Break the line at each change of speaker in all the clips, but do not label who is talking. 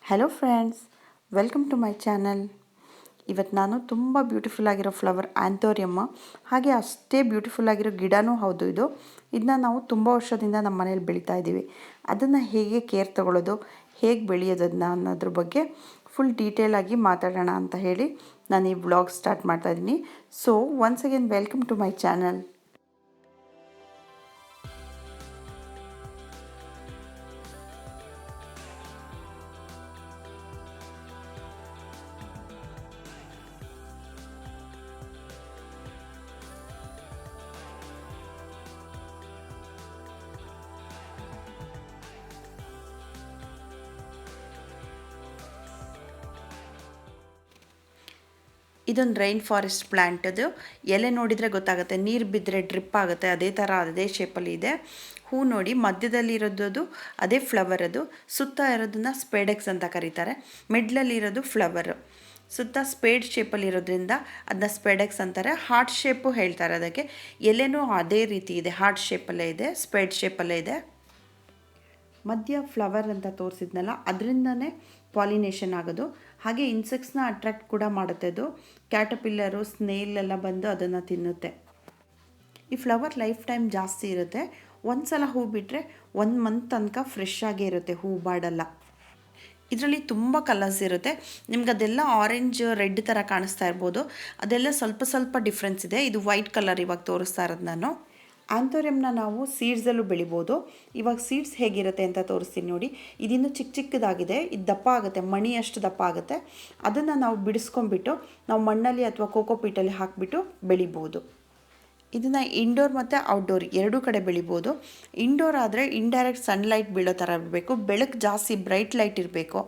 Hello friends, welcome to my channel. ಇವತ್ತು ನಾನು ತುಂಬ ಬ್ಯೂಟಿಫುಲ್ ಆಗಿರೋ ಫ್ಲವರ್ ಆ್ಯಂಥೋರಿಯಮ್ಮ, ಹಾಗೆ ಅಷ್ಟೇ ಬ್ಯೂಟಿಫುಲ್ ಆಗಿರೋ ಗಿಡನೂ ಹೌದು. ಇದನ್ನ ನಾವು ತುಂಬ ವರ್ಷದಿಂದ ನಮ್ಮ ಮನೇಲಿ ಬೆಳೀತಾ ಇದ್ದೀವಿ. ಅದನ್ನು ಹೇಗೆ ಕೇರ್ ತಗೊಳ್ಳೋದು, ಹೇಗೆ ಬೆಳೆಯೋದನ್ನ ಅನ್ನೋದ್ರ ಬಗ್ಗೆ ಫುಲ್ ಡೀಟೇಲಾಗಿ ಮಾತಾಡೋಣ ಅಂತ ಹೇಳಿ ನಾನು ಈ ವ್ಲಾಗ್ ಸ್ಟಾರ್ಟ್ ಮಾಡ್ತಾಯಿದ್ದೀನಿ. So once again welcome to my channel. ಇದೊಂದು ರೈನ್ ಫಾರೆಸ್ಟ್ ಪ್ಲ್ಯಾಂಟ್. ಅದು ಎಲೆ ನೋಡಿದರೆ ಗೊತ್ತಾಗುತ್ತೆ, ನೀರು ಬಿದ್ದರೆ ಡ್ರಿಪ್ ಆಗುತ್ತೆ, ಅದೇ ಥರ ಅದೇ ಶೇಪಲ್ಲಿ ಇದೆ. ಹೂ ನೋಡಿ, ಮಧ್ಯದಲ್ಲಿ ಇರೋದು ಅದೇ ಫ್ಲವರ್. ಅದು ಸುತ್ತ ಇರೋದನ್ನು ಸ್ಪೇಡೆಕ್ಸ್ ಅಂತ ಕರೀತಾರೆ. ಮಿಡ್ಲಲ್ಲಿರೋದು ಫ್ಲವರು. ಸುತ್ತ ಸ್ಪೇಡ್ ಶೇಪಲ್ಲಿ ಇರೋದ್ರಿಂದ ಅದನ್ನ ಸ್ಪೇಡೆಕ್ಸ್ ಅಂತಾರೆ. ಹಾರ್ಟ್ ಶೇಪು ಹೇಳ್ತಾರೆ ಅದಕ್ಕೆ. ಎಲೆನೂ ಅದೇ ರೀತಿ ಇದೆ, ಹಾರ್ಟ್ ಶೇಪಲ್ಲೇ ಇದೆ, ಸ್ಪೇಡ್ ಶೇಪಲ್ಲೇ ಇದೆ. ಮಧ್ಯ ಫ್ಲವರ್ ಅಂತ ತೋರಿಸಿದ್ನಲ್ಲ, ಅದರಿಂದನೇ ಪಾಲಿನೇಷನ್ ಆಗೋದು. ಹಾಗೆ ಇನ್ಸೆಕ್ಟ್ಸ್ನ ಅಟ್ರಾಕ್ಟ್ ಕೂಡ ಮಾಡುತ್ತೆ ಅದು. ಕ್ಯಾಟಪಿಲ್ಲರು, ಸ್ನೇಲ್ ಎಲ್ಲ ಬಂದು ಅದನ್ನು ತಿನ್ನುತ್ತೆ. ಈ ಫ್ಲವರ್ ಲೈಫ್ ಟೈಮ್ ಜಾಸ್ತಿ ಇರುತ್ತೆ. ಒಂದು ಸಲ ಹೂ ಬಿಟ್ಟರೆ 1 ಮಂತ್ ತನಕ ಫ್ರೆಶ್ ಆಗೇ ಇರುತ್ತೆ, ಹೂ ಬಾಡಲ್ಲ. ಇದರಲ್ಲಿ ತುಂಬ ಕಲರ್ಸ್ ಇರುತ್ತೆ. ನಿಮ್ಗೆ ಅದೆಲ್ಲ ಆರೆಂಜ್ ರೆಡ್ ಥರ ಕಾಣಿಸ್ತಾ ಇರ್ಬೋದು. ಅದೆಲ್ಲ ಸ್ವಲ್ಪ ಸ್ವಲ್ಪ ಡಿಫ್ರೆನ್ಸ್ ಇದೆ. ಇದು ವೈಟ್ ಕಲರ್ ಇವಾಗ ತೋರಿಸ್ತಾ ಇರೋದು ನಾನು. ಆ್ಯಂಥೋರಿಯಮ್ನ ನಾವು ಸೀಡ್ಸಲ್ಲೂ ಬೆಳಿಬೋದು. ಇವಾಗ ಸೀಡ್ಸ್ ಹೇಗಿರುತ್ತೆ ಅಂತ ತೋರಿಸ್ತೀನಿ ನೋಡಿ. ಇದಿನ್ನೂ ಚಿಕ್ಕ ಚಿಕ್ಕದಾಗಿದೆ, ಇದು ದಪ್ಪ ಆಗುತ್ತೆ, ಮಣಿಯಷ್ಟು ದಪ್ಪ ಆಗುತ್ತೆ. ಅದನ್ನು ನಾವು ಬಿಡಿಸ್ಕೊಂಡ್ಬಿಟ್ಟು ನಾವು ಮಣ್ಣಲ್ಲಿ ಅಥವಾ ಕೋಕೋ ಪೀಟಲ್ಲಿ ಹಾಕಿಬಿಟ್ಟು ಬೆಳಿಬೋದು. ಇದನ್ನು ಇಂಡೋರ್ ಮತ್ತು ಔಟ್ಡೋರ್ ಎರಡೂ ಕಡೆ ಬೆಳಿಬೋದು. ಇಂಡೋರ್ ಆದರೆ ಇಂಡೈರೆಕ್ಟ್ ಸನ್ಲೈಟ್ ಬೀಳೋ ಥರ ಇರಬೇಕು, ಬೆಳಕು ಜಾಸ್ತಿ ಬ್ರೈಟ್ ಲೈಟ್ ಇರಬೇಕು,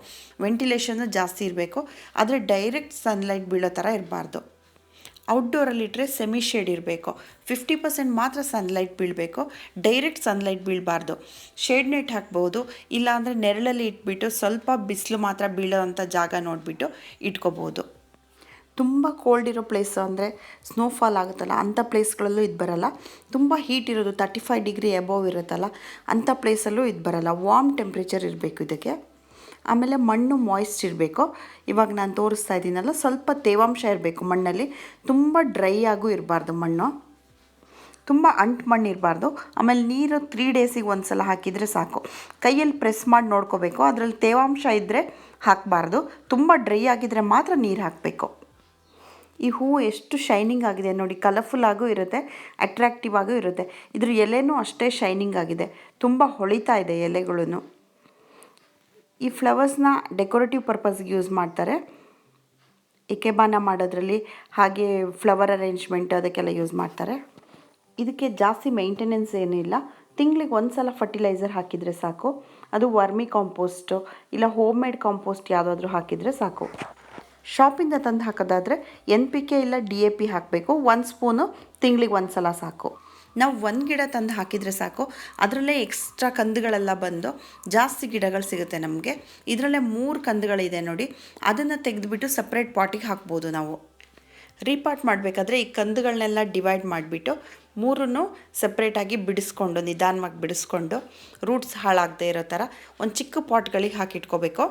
ವೆಂಟಿಲೇಷನ್ನು ಜಾಸ್ತಿ ಇರಬೇಕು. ಆದರೆ ಡೈರೆಕ್ಟ್ ಸನ್ಲೈಟ್ ಬೀಳೋ ಥರ ಇರಬಾರ್ದು. ಔಟ್ಡೋರಲ್ಲಿಟ್ಟರೆ ಸೆಮಿ ಶೇಡ್ ಇರಬೇಕು. 50% ಮಾತ್ರ ಸನ್ಲೈಟ್ ಬೀಳಬೇಕು, ಡೈರೆಕ್ಟ್ ಸನ್ಲೈಟ್ ಬೀಳಬಾರ್ದು. ಶೇಡ್ ನೆಟ್ ಹಾಕ್ಬೋದು, ಇಲ್ಲಾಂದರೆ ನೆರಳಲ್ಲಿ ಇಟ್ಬಿಟ್ಟು ಸ್ವಲ್ಪ ಬಿಸಿಲು ಮಾತ್ರ ಬೀಳೋ ಅಂಥ ಜಾಗ ನೋಡಿಬಿಟ್ಟು ಇಟ್ಕೋಬೋದು. ತುಂಬ ಕೋಲ್ಡ್ ಇರೋ ಪ್ಲೇಸ್ ಅಂದರೆ ಸ್ನೋಫಾಲ್ ಆಗುತ್ತಲ್ಲ, ಅಂಥ ಪ್ಲೇಸ್ಗಳಲ್ಲೂ ಇದು ಬರಲ್ಲ. ತುಂಬ ಹೀಟ್ ಇರೋದು 35 ಡಿಗ್ರಿ ಎಬೋವ್ ಇರುತ್ತಲ್ಲ, ಅಂಥ ಪ್ಲೇಸಲ್ಲೂ ಇದು ಬರಲ್ಲ. ವಾರ್ಮ್ ಟೆಂಪ್ರೇಚರ್ ಇರಬೇಕು ಇದಕ್ಕೆ. ಆಮೇಲೆ ಮಣ್ಣು ಮಾಯ್ಸ್ಟ್ ಇರಬೇಕು. ಇವಾಗ ನಾನು ತೋರಿಸ್ತಾ ಇದ್ದೀನಲ್ಲ, ಸ್ವಲ್ಪ ತೇವಾಂಶ ಇರಬೇಕು ಮಣ್ಣಲ್ಲಿ. ತುಂಬ ಡ್ರೈ ಆಗೂ ಇರಬಾರ್ದು ಮಣ್ಣು, ತುಂಬ ಅಂಟು ಮಣ್ಣು ಇರಬಾರ್ದು. ಆಮೇಲೆ ನೀರು 3 ಡೇಸಿಗೆ ಒಂದು ಸಲ ಹಾಕಿದರೆ ಸಾಕು. ಕೈಯಲ್ಲಿ ಪ್ರೆಸ್ ಮಾಡಿ ನೋಡ್ಕೋಬೇಕು, ಅದರಲ್ಲಿ ತೇವಾಂಶ ಇದ್ದರೆ ಹಾಕಬಾರ್ದು. ತುಂಬ ಡ್ರೈ ಆಗಿದ್ದರೆ ಮಾತ್ರ ನೀರು ಹಾಕಬೇಕು. ಈ ಹೂವು ಎಷ್ಟು ಶೈನಿಂಗ್ ಆಗಿದೆ ನೋಡಿ, ಕಲರ್ಫುಲ್ ಆಗೂ ಇರುತ್ತೆ, ಅಟ್ರಾಕ್ಟಿವ್ ಆಗೂ ಇರುತ್ತೆ. ಇದ್ರ ಎಲೆನೂ ಅಷ್ಟೇ ಶೈನಿಂಗ್ ಆಗಿದೆ, ತುಂಬ ಹೊಳಿತಾ ಇದೆ ಎಲೆಗಳೂ. ಈ ಫ್ಲವರ್ಸ್ನ ಡೆಕೋರೇಟಿವ್ ಪರ್ಪಸ್ಗೆ ಯೂಸ್ ಮಾಡ್ತಾರೆ, ಇಕೆಬಾನ ಮಾಡೋದ್ರಲ್ಲಿ, ಹಾಗೆ ಫ್ಲವರ್ ಅರೇಂಜ್ಮೆಂಟ್ ಅದಕ್ಕೆಲ್ಲ ಯೂಸ್ ಮಾಡ್ತಾರೆ. ಇದಕ್ಕೆ ಜಾಸ್ತಿ ಮೇಂಟೆನೆನ್ಸ್ ಏನಿಲ್ಲ. ತಿಂಗಳಿಗೆ ಒಂದು ಸಲ ಫರ್ಟಿಲೈಸರ್ ಹಾಕಿದರೆ ಸಾಕು. ಅದು ವರ್ಮಿ ಕಾಂಪೋಸ್ಟು ಇಲ್ಲ ಹೋಮ್ ಮೇಡ್ ಕಾಂಪೋಸ್ಟ್ ಯಾವುದಾದ್ರೂ ಹಾಕಿದರೆ ಸಾಕು. ಶಾಪಿಂದ ತಂದು ಹಾಕೋದಾದರೆ NPK ಇಲ್ಲ DAP ಹಾಕಬೇಕು. 1 ಸ್ಪೂನು ತಿಂಗಳಿಗೆ ಒಂದು ಸಲ ಸಾಕು. ನಾವು 1 ಗಿಡ ತಂದು ಹಾಕಿದರೆ ಸಾಕು, ಅದರಲ್ಲೇ ಎಕ್ಸ್ಟ್ರಾ ಕಂದುಗಳೆಲ್ಲ ಬಂದು ಜಾಸ್ತಿ ಗಿಡಗಳು ಸಿಗುತ್ತೆ ನಮಗೆ. ಇದರಲ್ಲೇ 3 ಕಂದುಗಳಿದೆ ನೋಡಿ, ಅದನ್ನು ತೆಗೆದುಬಿಟ್ಟು ಸಪ್ರೇಟ್ ಪಾಟಿಗೆ ಹಾಕ್ಬೋದು ನಾವು. ರೀಪಾಟ್ ಮಾಡಬೇಕಾದ್ರೆ ಈ ಕಂದುಗಳನ್ನೆಲ್ಲ ಡಿವೈಡ್ ಮಾಡಿಬಿಟ್ಟು 3 ಸಪ್ರೇಟಾಗಿ ಬಿಡಿಸ್ಕೊಂಡು, ನಿಧಾನವಾಗಿ ಬಿಡಿಸ್ಕೊಂಡು, ರೂಟ್ಸ್ ಹಾಳಾಗದೇ ಇರೋ ಥರ ಒಂದು ಚಿಕ್ಕ ಪಾಟ್ಗಳಿಗೆ ಹಾಕಿಟ್ಕೋಬೇಕು.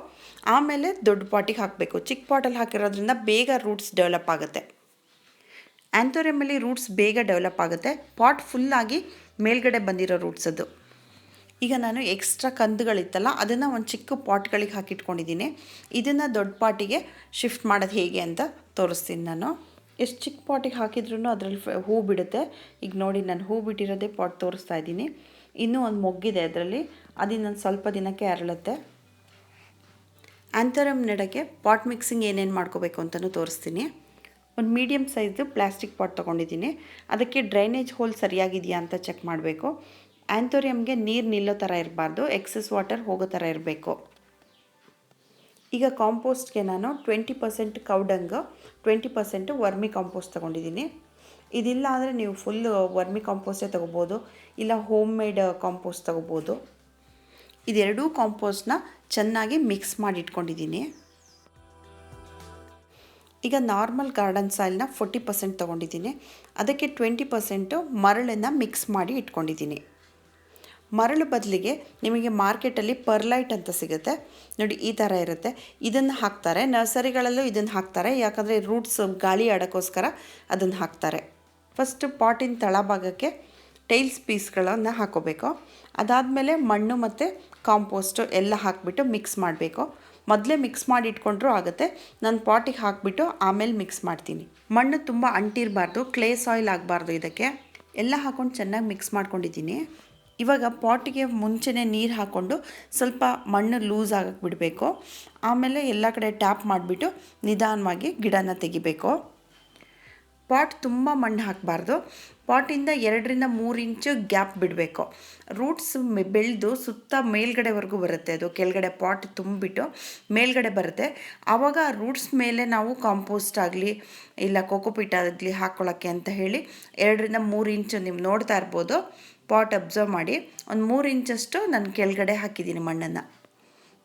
ಆಮೇಲೆ ದೊಡ್ಡ ಪಾಟಿಗೆ ಹಾಕಬೇಕು. ಚಿಕ್ಕ ಪಾಟಲ್ಲಿ ಹಾಕಿರೋದ್ರಿಂದ ಬೇಗ ರೂಟ್ಸ್ ಡೆವಲಪ್ ಆಗುತ್ತೆ. ಆ್ಯಂಥೋರಿಯಮಲ್ಲಿ ರೂಟ್ಸ್ ಬೇಗ ಡೆವಲಪ್ ಆಗುತ್ತೆ, ಪಾಟ್ ಫುಲ್ಲಾಗಿ ಮೇಲ್ಗಡೆ ಬಂದಿರೋ ರೂಟ್ಸ್ ಅದು. ಈಗ ನಾನು ಎಕ್ಸ್ಟ್ರಾ ಕಂದುಗಳಿತ್ತಲ್ಲ, ಅದನ್ನು ಒಂದು ಚಿಕ್ಕ ಪಾಟ್ಗಳಿಗೆ ಹಾಕಿಟ್ಕೊಂಡಿದ್ದೀನಿ. ಇದನ್ನು ದೊಡ್ಡ ಪಾಟಿಗೆ ಶಿಫ್ಟ್ ಮಾಡೋದು ಹೇಗೆ ಅಂತ ತೋರಿಸ್ತೀನಿ ನಾನು. ಎಷ್ಟು ಚಿಕ್ಕ ಪಾಟಿಗೆ ಹಾಕಿದ್ರೂ ಅದರಲ್ಲಿ ಹೂ ಬಿಡುತ್ತೆ. ಈಗ ನೋಡಿ, ನಾನು ಹೂ ಬಿಟ್ಟಿರೋದೇ ಪಾಟ್ ತೋರಿಸ್ತಾ ಇದ್ದೀನಿ. ಇನ್ನೂ ಒಂದು ಮೊಗ್ಗಿದೆ ಅದರಲ್ಲಿ, ಅದು ಇನ್ನೊಂದು ಸ್ವಲ್ಪ ದಿನಕ್ಕೆ ಅರಳುತ್ತೆ. ಆ್ಯಂಥೋರಿಯಮ್ ನೆಡೋಕ್ಕೆ ಪಾಟ್ ಮಿಕ್ಸಿಂಗ್ ಏನೇನು ಮಾಡ್ಕೋಬೇಕು ಅಂತಲೂ ತೋರಿಸ್ತೀನಿ. ಒಂದು ಮೀಡಿಯಮ್ ಸೈಜ್ದು ಪ್ಲಾಸ್ಟಿಕ್ ಪಾಟ್ ತೊಗೊಂಡಿದ್ದೀನಿ. ಅದಕ್ಕೆ ಡ್ರೈನೇಜ್ ಹೋಲ್ ಸರಿಯಾಗಿದೆಯಾ ಅಂತ ಚೆಕ್ ಮಾಡಬೇಕು. ಆ್ಯಂಥೋರಿಯಮ್ಗೆ ನೀರು ನಿಲ್ಲೋ ಥರ ಇರಬಾರ್ದು, ಎಕ್ಸಸ್ ವಾಟರ್ ಹೋಗೋ ಥರ ಇರಬೇಕು. ಈಗ ಕಾಂಪೋಸ್ಟ್ಗೆ ನಾನು 20% ಕೌಡಂಗು, 20% ವರ್ಮಿ ಕಾಂಪೋಸ್ಟ್ ತೊಗೊಂಡಿದ್ದೀನಿ. ಇದಿಲ್ಲ ಅಂದರೆ ನೀವು ಫುಲ್ ವರ್ಮಿ ಕಾಂಪೋಸ್ಟೇ ತೊಗೋಬೋದು, ಇಲ್ಲ ಹೋಮ್ ಮೇಡ್ ಕಾಂಪೋಸ್ಟ್ ತೊಗೋಬೋದು. ಇದೆರಡೂ ಕಾಂಪೋಸ್ಟ್ನ ಚೆನ್ನಾಗಿ ಮಿಕ್ಸ್ ಮಾಡಿ ಇಟ್ಕೊಂಡಿದ್ದೀನಿ. ಈಗ ನಾರ್ಮಲ್ ಗಾರ್ಡನ್ ಸಾಯಿಲ್ನ 40% ತೊಗೊಂಡಿದ್ದೀನಿ. ಅದಕ್ಕೆ 20% ಮರಳನ್ನು ಮಿಕ್ಸ್ ಮಾಡಿ ಇಟ್ಕೊಂಡಿದ್ದೀನಿ. ಮರಳು ಬದಲಿಗೆ ನಿಮಗೆ ಮಾರ್ಕೆಟಲ್ಲಿ ಪರ್ಲೈಟ್ ಅಂತ ಸಿಗುತ್ತೆ ನೋಡಿ, ಈ ಥರ ಇರುತ್ತೆ. ಇದನ್ನು ಹಾಕ್ತಾರೆ, ನರ್ಸರಿಗಳಲ್ಲೂ ಇದನ್ನು ಹಾಕ್ತಾರೆ, ಯಾಕಂದರೆ ರೂಟ್ಸ್ ಗಾಳಿ ಆಡೋಕ್ಕೋಸ್ಕರ ಅದನ್ನು ಹಾಕ್ತಾರೆ. ಫಸ್ಟು ಪಾಟಿನ ತಳಭಾಗಕ್ಕೆ ಟೈಲ್ಸ್ ಪೀಸ್ಗಳನ್ನು ಹಾಕೋಬೇಕು. ಅದಾದಮೇಲೆ ಮಣ್ಣು ಮತ್ತು ಕಾಂಪೋಸ್ಟು ಎಲ್ಲ ಹಾಕಿಬಿಟ್ಟು ಮಿಕ್ಸ್ ಮಾಡಬೇಕು. ಮೊದಲೇ ಮಿಕ್ಸ್ ಮಾಡಿ ಇಟ್ಕೊಂಡ್ರೂ ಆಗುತ್ತೆ. ನಾನು ಪಾಟಿಗೆ ಹಾಕಿಬಿಟ್ಟು ಆಮೇಲೆ ಮಿಕ್ಸ್ ಮಾಡ್ತೀನಿ. ಮಣ್ಣು ತುಂಬ ಅಂಟಿರಬಾರ್ದು, ಕ್ಲೇ ಸಾಯಿಲ್ ಆಗಬಾರ್ದು. ಇದಕ್ಕೆ ಎಲ್ಲ ಹಾಕ್ಕೊಂಡು ಚೆನ್ನಾಗಿ ಮಿಕ್ಸ್ ಮಾಡ್ಕೊಂಡಿದ್ದೀನಿ. ಇವಾಗ ಪಾಟಿಗೆ ಮುಂಚೆನೇ ನೀರು ಹಾಕ್ಕೊಂಡು ಸ್ವಲ್ಪ ಮಣ್ಣು ಲೂಸ್ ಆಗಕ್ಕೆ ಬಿಡಬೇಕು. ಆಮೇಲೆ ಎಲ್ಲ ಕಡೆ ಟ್ಯಾಪ್ ಮಾಡಿಬಿಟ್ಟು ನಿಧಾನವಾಗಿ ಗಿಡನ ತೆಗಿಬೇಕು. ಪಾಟ್ ತುಂಬ ಮಣ್ಣು ಹಾಕಬಾರ್ದು. ಪಾಟಿಂದ 2-3 ಇಂಚು ಗ್ಯಾಪ್ ಬಿಡಬೇಕು. ರೂಟ್ಸ್ ಬೆಳೆದು ಸುತ್ತ ಮೇಲ್ಗಡೆವರೆಗೂ ಬರುತ್ತೆ. ಅದು ಕೆಳಗಡೆ ಪಾಟ್ ತುಂಬಿಬಿಟ್ಟು ಮೇಲ್ಗಡೆ ಬರುತ್ತೆ. ಆವಾಗ ರೂಟ್ಸ್ ಮೇಲೆ ನಾವು ಕಾಂಪೋಸ್ಟ್ ಆಗಲಿ ಇಲ್ಲ ಕೋಕೋಪೀಟ್ ಆಗಲಿ ಹಾಕ್ಕೊಳ್ಳೋಕ್ಕೆ ಅಂತ ಹೇಳಿ 2-3 ಇಂಚು ನೀವು ನೋಡ್ತಾ ಇರ್ಬೋದು. ಪಾಟ್ ಅಬ್ಸರ್ವ್ ಮಾಡಿ, ಒಂದು 3 ಇಂಚಷ್ಟು ನಾನು ಕೆಳಗಡೆ ಹಾಕಿದ್ದೀನಿ ಮಣ್ಣನ್ನು.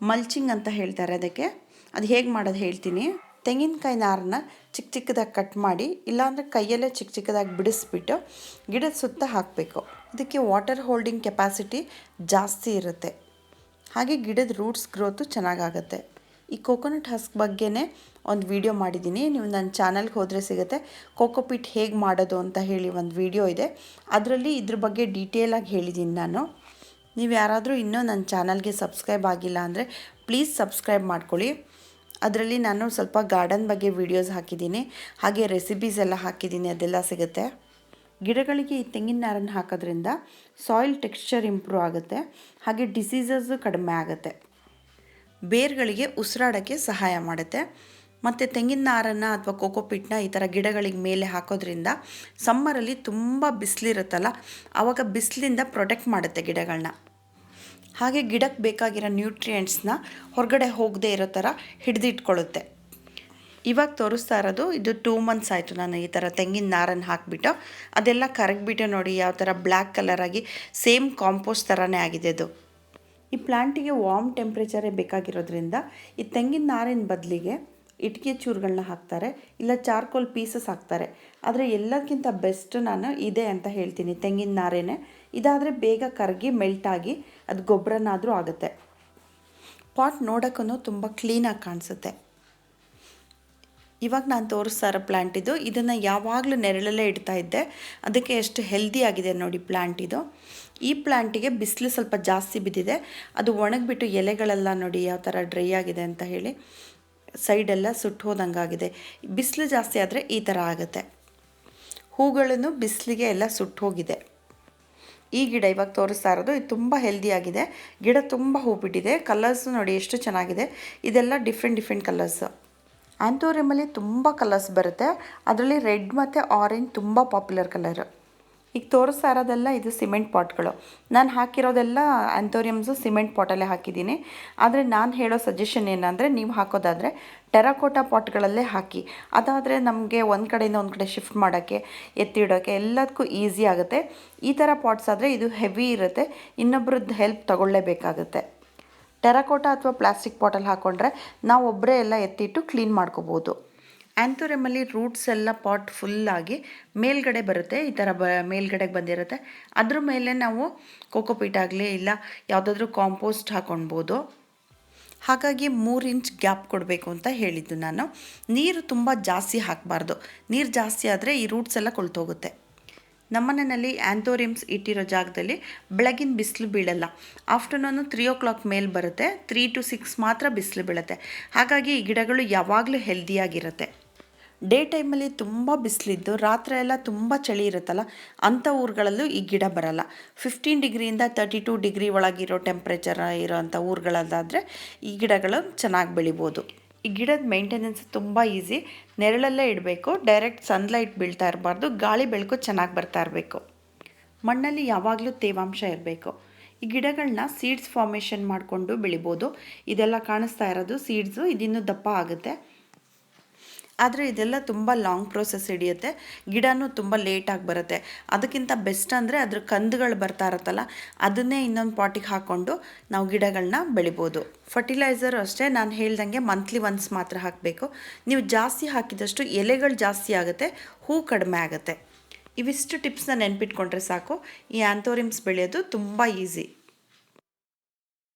ಮಲ್ಚಿಂಗ್ ಅಂತ ಹೇಳ್ತಾರೆ ಅದಕ್ಕೆ. ಅದು ಹೇಗೆ ಮಾಡೋದು ಹೇಳ್ತೀನಿ. ತೆಂಗಿನಕಾಯಿ ನಾರನ್ನ ಚಿಕ್ಕ ಚಿಕ್ಕದಾಗಿ ಕಟ್ ಮಾಡಿ, ಇಲ್ಲಾಂದರೆ ಕೈಯಲ್ಲೇ ಚಿಕ್ಕ ಚಿಕ್ಕದಾಗಿ ಬಿಡಿಸ್ಬಿಟ್ಟು ಗಿಡದ ಸುತ್ತ ಹಾಕಬೇಕು. ಇದಕ್ಕೆ ವಾಟರ್ ಹೋಲ್ಡಿಂಗ್ ಕೆಪಾಸಿಟಿ ಜಾಸ್ತಿ ಇರುತ್ತೆ, ಹಾಗೆ ಗಿಡದ ರೂಟ್ಸ್ ಗ್ರೋತು ಚೆನ್ನಾಗಾಗುತ್ತೆ. ಈ ಕೋಕೋನಟ್ ಹಸ್ಕ್ ಬಗ್ಗೆನೇ ಒಂದು ವಿಡಿಯೋ ಮಾಡಿದ್ದೀನಿ, ನೀವು ನನ್ನ ಚಾನಲ್ಗೆ ಹೋದರೆ ಸಿಗುತ್ತೆ. ಕೋಕೋಪೀಟ್ ಹೇಗೆ ಮಾಡೋದು ಅಂತ ಹೇಳಿ ಒಂದು ವಿಡಿಯೋ ಇದೆ, ಅದರಲ್ಲಿ ಇದ್ರ ಬಗ್ಗೆ ಡೀಟೇಲಾಗಿ ಹೇಳಿದ್ದೀನಿ ನಾನು. ನೀವು ಯಾರಾದರೂ ಇನ್ನೂ ನನ್ನ ಚಾನಲ್ಗೆ ಸಬ್ಸ್ಕ್ರೈಬ್ ಆಗಿಲ್ಲ ಅಂದರೆ ಪ್ಲೀಸ್ ಸಬ್ಸ್ಕ್ರೈಬ್ ಮಾಡ್ಕೊಳ್ಳಿ. ಅದರಲ್ಲಿ ನಾನು ಸ್ವಲ್ಪ ಗಾರ್ಡನ್ ಬಗ್ಗೆ ವೀಡಿಯೋಸ್ ಹಾಕಿದ್ದೀನಿ, ಹಾಗೆ ರೆಸಿಪೀಸ್ ಎಲ್ಲ ಹಾಕಿದ್ದೀನಿ, ಅದೆಲ್ಲ ಸಿಗುತ್ತೆ. ಗಿಡಗಳಿಗೆ ಈ ತೆಂಗಿನ ನಾರನ್ನು ಹಾಕೋದ್ರಿಂದ ಸಾಯಿಲ್ ಟೆಕ್ಸ್ಚರ್ ಇಂಪ್ರೂವ್ ಆಗುತ್ತೆ, ಹಾಗೆ ಡಿಸೀಸಸ್ಸು ಕಡಿಮೆ ಆಗುತ್ತೆ. ಬೇರುಗಳಿಗೆ ಉಸಿರಾಡೋಕ್ಕೆ ಸಹಾಯ ಮಾಡುತ್ತೆ. ಮತ್ತು ತೆಂಗಿನ ನಾರನ್ನು ಅಥವಾ ಕೋಕೋಪೀಟ್ನ ಈ ಥರ ಗಿಡಗಳಿಗೆ ಮೇಲೆ ಹಾಕೋದ್ರಿಂದ ಸಮ್ಮರಲ್ಲಿ ತುಂಬ ಬಿಸಿಲಿರುತ್ತಲ್ಲ, ಆವಾಗ ಬಿಸಿಲಿಂದ ಪ್ರೊಟೆಕ್ಟ್ ಮಾಡುತ್ತೆ ಗಿಡಗಳನ್ನ. ಹಾಗೆ ಗಿಡಕ್ಕೆ ಬೇಕಾಗಿರೋ ನ್ಯೂಟ್ರಿಯೆಂಟ್ಸ್ನ ಹೊರಗಡೆ ಹೋಗದೆ ಇರೋ ಥರ ಹಿಡಿದಿಟ್ಕೊಳ್ಳುತ್ತೆ. ಇವಾಗ ತೋರಿಸ್ತಾ ಇರೋದು ಇದು 2 ಮಂತ್ಸ್ ಆಯಿತು ನಾನು ಈ ಥರ ತೆಂಗಿನ ನಾರನ್ನು ಹಾಕಿಬಿಟ್ಟು ಅದೆಲ್ಲ ಕರಗಿಬಿಟ್ಟು ನೋಡಿ ಯಾವ ಥರ ಬ್ಲ್ಯಾಕ್ ಕಲರಾಗಿ ಸೇಮ್ ಕಾಂಪೋಸ್ಟ್ ಥರನೇ ಆಗಿದೆ ಅದು. ಈ ಪ್ಲ್ಯಾಂಟಿಗೆ ವಾರ್ಮ್ ಟೆಂಪ್ರೇಚರೇ ಬೇಕಾಗಿರೋದ್ರಿಂದ ಈ ತೆಂಗಿನ ನಾರಿನ ಬದಲಿಗೆ ಇಟ್ಟಿಗೆ ಚೂರುಗಳನ್ನ ಹಾಕ್ತಾರೆ, ಇಲ್ಲ ಚಾರ್ಕೋಲ್ ಪೀಸಸ್ ಹಾಕ್ತಾರೆ. ಆದರೆ ಎಲ್ಲದಕ್ಕಿಂತ ಬೆಸ್ಟ್ ನಾನು ಇದೆ ಅಂತ ಹೇಳ್ತೀನಿ, ತೆಂಗಿನ ನಾರೇನೆ. ಇದಾದರೆ ಬೇಗ ಕರಗಿ ಮೆಲ್ಟಾಗಿ ಅದು ಗೊಬ್ಬರನಾದರೂ ಆಗುತ್ತೆ. ಪಾಟ್ ನೋಡೋಕ್ಕೂ ತುಂಬ ಕ್ಲೀನಾಗಿ ಕಾಣಿಸುತ್ತೆ. ಇವಾಗ ನಾನು ತೋರಿಸ್ತಾ ಇರೋ ಪ್ಲ್ಯಾಂಟ್ ಇದು. ಇದನ್ನು ಯಾವಾಗಲೂ ನೆರಳಲ್ಲೇ ಇಡ್ತಾ ಇದ್ದೆ, ಅದಕ್ಕೆ ಎಷ್ಟು ಹೆಲ್ದಿ ಆಗಿದೆ ನೋಡಿ ಪ್ಲ್ಯಾಂಟ್ ಇದು. ಈ ಪ್ಲ್ಯಾಂಟಿಗೆ ಬಿಸಿಲು ಸ್ವಲ್ಪ ಜಾಸ್ತಿ ಬಿದ್ದಿದೆ, ಅದು ಒಣಗಿಬಿಟ್ಟು ಎಲೆಗಳೆಲ್ಲ ನೋಡಿ ಯಾವ ಥರ ಡ್ರೈ ಆಗಿದೆ ಅಂತ ಹೇಳಿ, ಸೈಡೆಲ್ಲ ಸುಟ್ಟು ಹೋದಂಗಾಗಿದೆ. ಬಿಸಿಲು ಜಾಸ್ತಿ ಆದರೆ ಈ ಥರ ಆಗುತ್ತೆ. ಹೂಗಳನ್ನು ಬಿಸಿಲಿಗೆ ಎಲ್ಲ ಸುಟ್ಟು ಹೋಗಿದೆ. ಈ ಗಿಡ ಇವಾಗ ತೋರಿಸ್ತಾ ಇರೋದು ಇದು ತುಂಬ ಹೆಲ್ದಿಯಾಗಿದೆ. ಗಿಡ ತುಂಬ ಹೂ ಬಿಟ್ಟಿದೆ. ಕಲರ್ಸು ನೋಡಿ ಎಷ್ಟು ಚೆನ್ನಾಗಿದೆ. ಇದೆಲ್ಲ ಡಿಫ್ರೆಂಟ್ ಕಲರ್ಸು. ಆ್ಯಂಥೋರಿಯಮಲ್ಲಿ ತುಂಬ ಕಲರ್ಸ್ ಬರುತ್ತೆ, ಅದರಲ್ಲಿ ರೆಡ್ ಮತ್ತು ಆರೆಂಜ್ ತುಂಬ ಪಾಪ್ಯುಲರ್ ಕಲರು. ಈಗ ತೋರಿಸ್ತಾ ಇರೋದೆಲ್ಲ ಇದು ಸಿಮೆಂಟ್ ಪಾಟ್ಗಳು. ನಾನು ಹಾಕಿರೋದೆಲ್ಲ ಆ್ಯಂಥೋರಿಯಮ್ಸು ಸಿಮೆಂಟ್ ಪಾಟಲ್ಲೇ ಹಾಕಿದ್ದೀನಿ. ಆದರೆ ನಾನು ಹೇಳೋ ಸಜೆಷನ್ ಏನಂದರೆ, ನೀವು ಹಾಕೋದಾದರೆ ಟೆರಾಕೋಟಾ ಪಾಟ್ಗಳಲ್ಲೇ ಹಾಕಿ. ಅದಾದರೆ ನಮಗೆ ಒಂದು ಕಡೆಯಿಂದ ಒಂದು ಕಡೆ ಶಿಫ್ಟ್ ಮಾಡೋಕ್ಕೆ, ಎತ್ತಿಡೋಕ್ಕೆ ಎಲ್ಲದಕ್ಕೂ ಈಸಿ ಆಗುತ್ತೆ. ಈ ಥರ ಪಾಟ್ಸ್ ಆದರೆ ಇದು ಹೆವಿ ಇರುತ್ತೆ, ಇನ್ನೊಬ್ರದ್ದು ಹೆಲ್ಪ್ ತಗೊಳ್ಳೇಬೇಕಾಗುತ್ತೆ. ಟೆರಾಕೋಟಾ ಅಥವಾ ಪ್ಲಾಸ್ಟಿಕ್ ಪಾಟಲ್ಲಿ ಹಾಕ್ಕೊಂಡ್ರೆ ನಾವು ಒಬ್ಬರೇ ಎಲ್ಲ ಎತ್ತಿಟ್ಟು ಕ್ಲೀನ್ ಮಾಡ್ಕೋಬೋದು. ಆ್ಯಂಥೋರಿಯಮಲ್ಲಿ ರೂಟ್ಸ್ ಎಲ್ಲ ಪಾಟ್ ಫುಲ್ಲಾಗಿ ಮೇಲ್ಗಡೆ ಬರುತ್ತೆ, ಈ ಥರ ಮೇಲ್ಗಡೆಗೆ ಬಂದಿರುತ್ತೆ. ಅದ್ರ ಮೇಲೆ ನಾವು ಕೋಕೋಪೀಟ್ ಆಗಲಿ ಇಲ್ಲ ಯಾವುದಾದ್ರೂ ಕಾಂಪೋಸ್ಟ್ ಹಾಕ್ಕೊಳ್ಬೋದು. ಹಾಗಾಗಿ 3 ಇಂಚ್ ಗ್ಯಾಪ್ ಕೊಡಬೇಕು ಅಂತ ಹೇಳಿದ್ದು ನಾನು. ನೀರು ತುಂಬ ಜಾಸ್ತಿ ಹಾಕಬಾರ್ದು, ನೀರು ಜಾಸ್ತಿ ಆದರೆ ಈ ರೂಟ್ಸ್ ಎಲ್ಲ ಕೊಳ್ತೋಗುತ್ತೆ. ನಮ್ಮನೆಯಲ್ಲಿ ಆ್ಯಂಥೋರಿಯಮ್ಸ್ ಇಟ್ಟಿರೋ ಜಾಗದಲ್ಲಿ ಬೆಳಗಿನ ಬಿಸಿಲು ಬೀಳಲ್ಲ. ಆಫ್ಟರ್ನೂನು 3 o'clock ಮೇಲೆ ಬರುತ್ತೆ, 3 to 6 ಮಾತ್ರ ಬಿಸಿಲು ಬೀಳುತ್ತೆ. ಹಾಗಾಗಿ ಈ ಗಿಡಗಳು ಯಾವಾಗಲೂ ಹೆಲ್ದಿಯಾಗಿರುತ್ತೆ. ಡೇ ಟೈಮಲ್ಲಿ ತುಂಬ ಬಿಸಿಲಿದ್ದು ರಾತ್ರಿ ಎಲ್ಲ ತುಂಬ ಚಳಿ ಇರುತ್ತಲ್ಲ, ಅಂಥ ಊರುಗಳಲ್ಲೂ ಈ ಗಿಡ ಬರಲ್ಲ. 15 ಡಿಗ್ರಿಯಿಂದ 32 ಡಿಗ್ರಿ ಒಳಗಿರೋ ಟೆಂಪ್ರೇಚರ್ ಇರೋವಂಥ ಊರುಗಳಲ್ಲಾದರೆ ಈ ಗಿಡಗಳು ಚೆನ್ನಾಗಿ ಬೆಳಿಬೋದು. ಈ ಗಿಡದ ಮೇಂಟೆನೆನ್ಸ್ ತುಂಬ ಈಸಿ. ನೆರಳಲ್ಲೇ ಇಡಬೇಕು, ಡೈರೆಕ್ಟ್ ಸನ್ಲೈಟ್ ಬೀಳ್ತಾ ಇರಬಾರ್ದು, ಗಾಳಿ ಬೆಳಕು ಚೆನ್ನಾಗಿ ಬರ್ತಾ ಇರಬೇಕು. ಮಣ್ಣಲ್ಲಿ ಯಾವಾಗಲೂ ತೇವಾಂಶ ಇರಬೇಕು. ಈ ಗಿಡಗಳನ್ನ ಸೀಡ್ಸ್ ಫಾರ್ಮೇಷನ್ ಮಾಡಿಕೊಂಡು ಬೆಳಿಬೋದು. ಇದೆಲ್ಲ ಕಾಣಿಸ್ತಾ ಇರೋದು ಸೀಡ್ಸು, ಇದಿನ್ನೂ ದಪ್ಪ ಆಗುತ್ತೆ. ಆದರೆ ಇದೆಲ್ಲ ತುಂಬ ಲಾಂಗ್ ಪ್ರೋಸೆಸ್ ಹಿಡಿಯುತ್ತೆ, ಗಿಡನೂ ತುಂಬ ಲೇಟಾಗಿ ಬರುತ್ತೆ. ಅದಕ್ಕಿಂತ ಬೆಸ್ಟ್ ಅಂದರೆ ಅದ್ರ ಕಂದುಗಳು ಬರ್ತಾ ಇರುತ್ತಲ್ಲ, ಅದನ್ನೇ ಇನ್ನೊಂದು ಪಾಟಿಗೆ ಹಾಕ್ಕೊಂಡು ನಾವು ಗಿಡಗಳನ್ನ ಬೆಳಿಬೋದು. ಫರ್ಟಿಲೈಸರು ಅಷ್ಟೇ, ನಾನು ಹೇಳ್ದಂಗೆ ಮಂತ್ಲಿ ಒನ್ಸ್ ಮಾತ್ರ ಹಾಕಬೇಕು. ನೀವು ಜಾಸ್ತಿ ಹಾಕಿದಷ್ಟು ಎಲೆಗಳು ಜಾಸ್ತಿ ಆಗುತ್ತೆ, ಹೂ ಕಡಿಮೆ ಆಗುತ್ತೆ. ಇವಿಷ್ಟು ಟಿಪ್ಸ್ನ ನೆನ್ಪಿಟ್ಕೊಂಡ್ರೆ ಸಾಕು, ಈ ಆ್ಯಂಥೋರಿಯಮ್ಸ್ ಬೆಳೆಯೋದು ತುಂಬ ಈಸಿ.